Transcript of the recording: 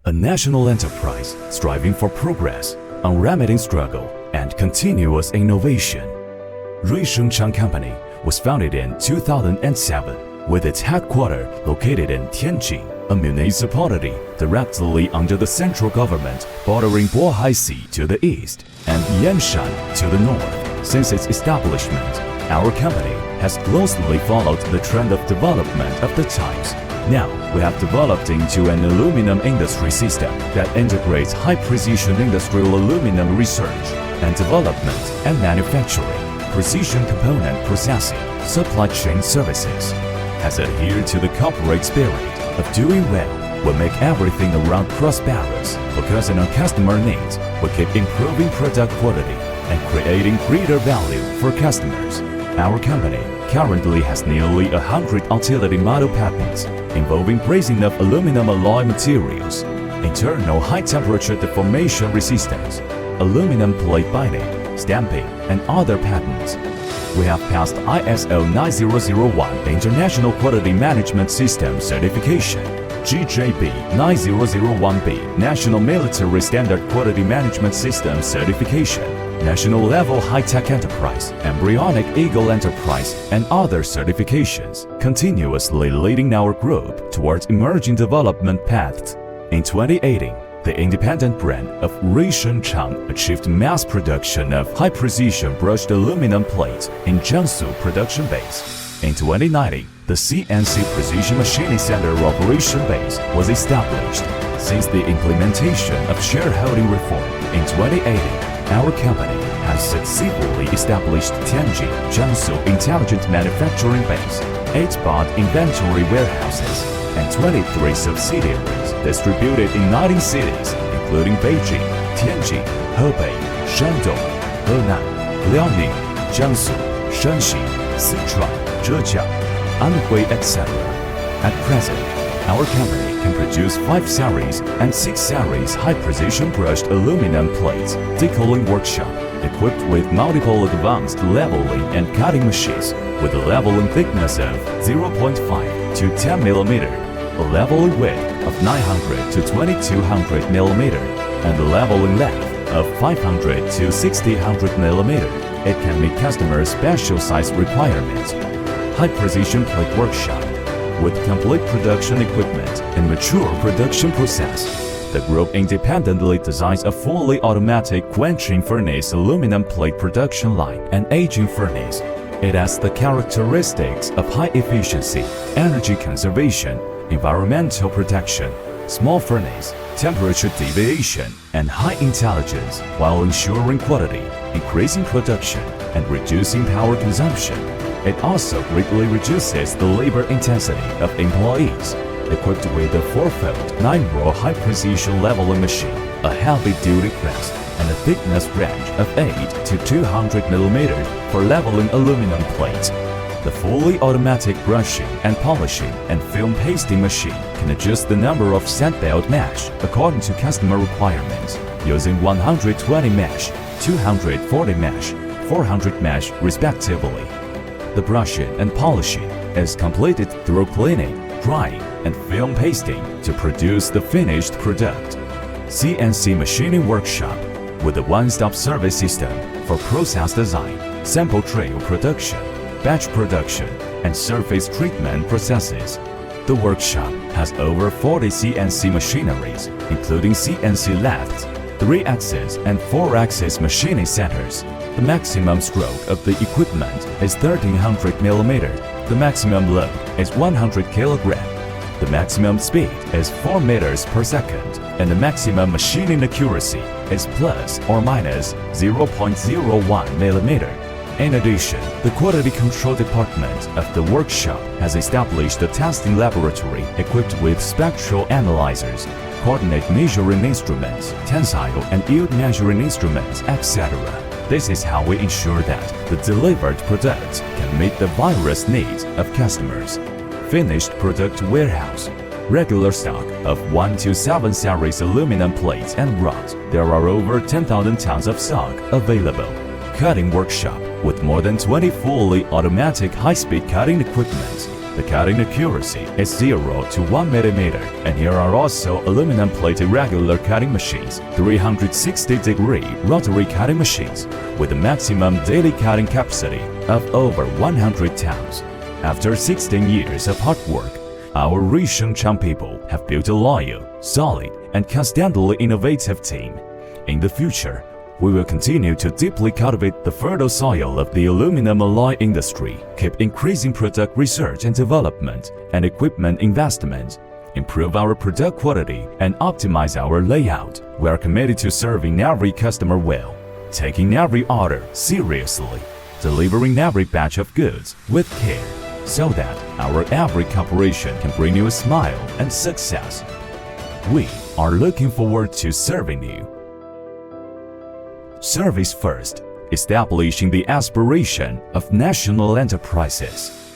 a national enterprise striving for progress, unremitting struggle, and continuous innovation. Ruishengchang Company was founded in 2007 with its headquarters located in Tianjin, a municipality directly under the central government, bordering Bohai Sea to the east and Yanshan to the north. Since its establishment, our company has closely followed the trend of development of the times. Now, we have developed into an aluminum industry system that integrates high-precision industrial aluminum research and development and manufacturing, precision component processing, supply chain services. Has adhered to the corporate spirit of doing well. We make everything around prosperous, focusing on customer needs. We keep improving product quality and creating greater value for customers. Our company currently has nearly 100 utility model patents involving brazing of aluminum alloy materials, internal high-temperature deformation resistance, aluminum plate binding, stamping, and other patents. We have passed ISO 9001 International Quality Management System certification, GJB 9001B National Military Standard Quality Management System certification, National Level High-Tech Enterprise, Embryonic Eagle Enterprise, and other certifications, continuously leading our group towards emerging development paths. In 2018, the independent brand of Ruishengchang achieved mass production of high-precision brushed aluminum plates in Jiangsu production base. In 2019, the CNC Precision Machining Center Operation Base was established. Since the implementation of shareholding reform in 2018, our company has successfully established Tianjin, Jiangsu Intelligent Manufacturing Base, 8 spot inventory warehouses, and 23 subsidiaries distributed in 19 cities, including Beijing, Tianjin, Hebei, Shandong, Henan, Liaoning, Jiangsu, Shanxi, Sichuan, Zhejiang, Anhui, etc. At present, our company can produce 5 series and 6 series high-precision brushed aluminum plates, decooling workshop, equipped with multiple advanced leveling and cutting machines, with a leveling thickness of 0.5 to 10 mm, a leveling width of 900 to 2200 mm, and a leveling length of 500 to 600 mm. It can meet customers' special size requirements. High-precision plate workshop, with complete production equipment and mature production process. The group independently designs a fully automatic quenching furnace aluminum plate production line and aging furnace. It has the characteristics of high efficiency, energy conservation, environmental protection, small furnace, temperature deviation, and high intelligence, while ensuring quality, increasing production, and reducing power consumption. It also greatly reduces the labor intensity of employees. Equipped with a 4-fold 9-row high-precision leveling machine, a heavy-duty press, and a thickness range of 8 to 200 mm for leveling aluminum plates. The fully automatic brushing and polishing and film pasting machine can adjust the number of set belt mesh according to customer requirements, using 120 mesh, 240 mesh, 400 mesh respectively. The brushing and polishing is completed through cleaning, drying, and film pasting to produce the finished product. CNC machining workshop with a one-stop service system for process design, sample trail production, batch production, and surface treatment processes. The workshop has over 40 CNC machineries, including CNC lathes, 3-axis and 4-axis machining centers. The maximum stroke of the equipment is 1300 mm. The maximum load is 100 kg. The maximum speed is 4 meters per second, and the maximum machining accuracy is plus or minus 0.01 mm. In addition, the Quality Control Department of the workshop has established a testing laboratory equipped with spectral analyzers, coordinate measuring instruments, tensile and yield measuring instruments, etc. This is how we ensure that the delivered products can meet the various needs of customers. Finished product warehouse. Regular stock of 1 to 7 series aluminum plates and rods. There are over 10,000 tons of stock available. Cutting workshop with more than 20 fully automatic high-speed cutting equipment. The cutting accuracy is 0 to 1 millimeter, and here are also aluminum-plated regular cutting machines, 360-degree rotary cutting machines, with a maximum daily cutting capacity of over 100 tons. After 16 years of hard work, our Ruishengchang people have built a loyal, solid, and constantly innovative team. In the future, we will continue to deeply cultivate the fertile soil of the aluminum alloy industry, keep increasing product research and development and equipment investment, improve our product quality, and optimize our layout. We are committed to serving every customer well, taking every order seriously, delivering every batch of goods with care, so that our every cooperation can bring you a smile and success. We are looking forward to serving you. Service first, establishing the aspiration of national enterprises.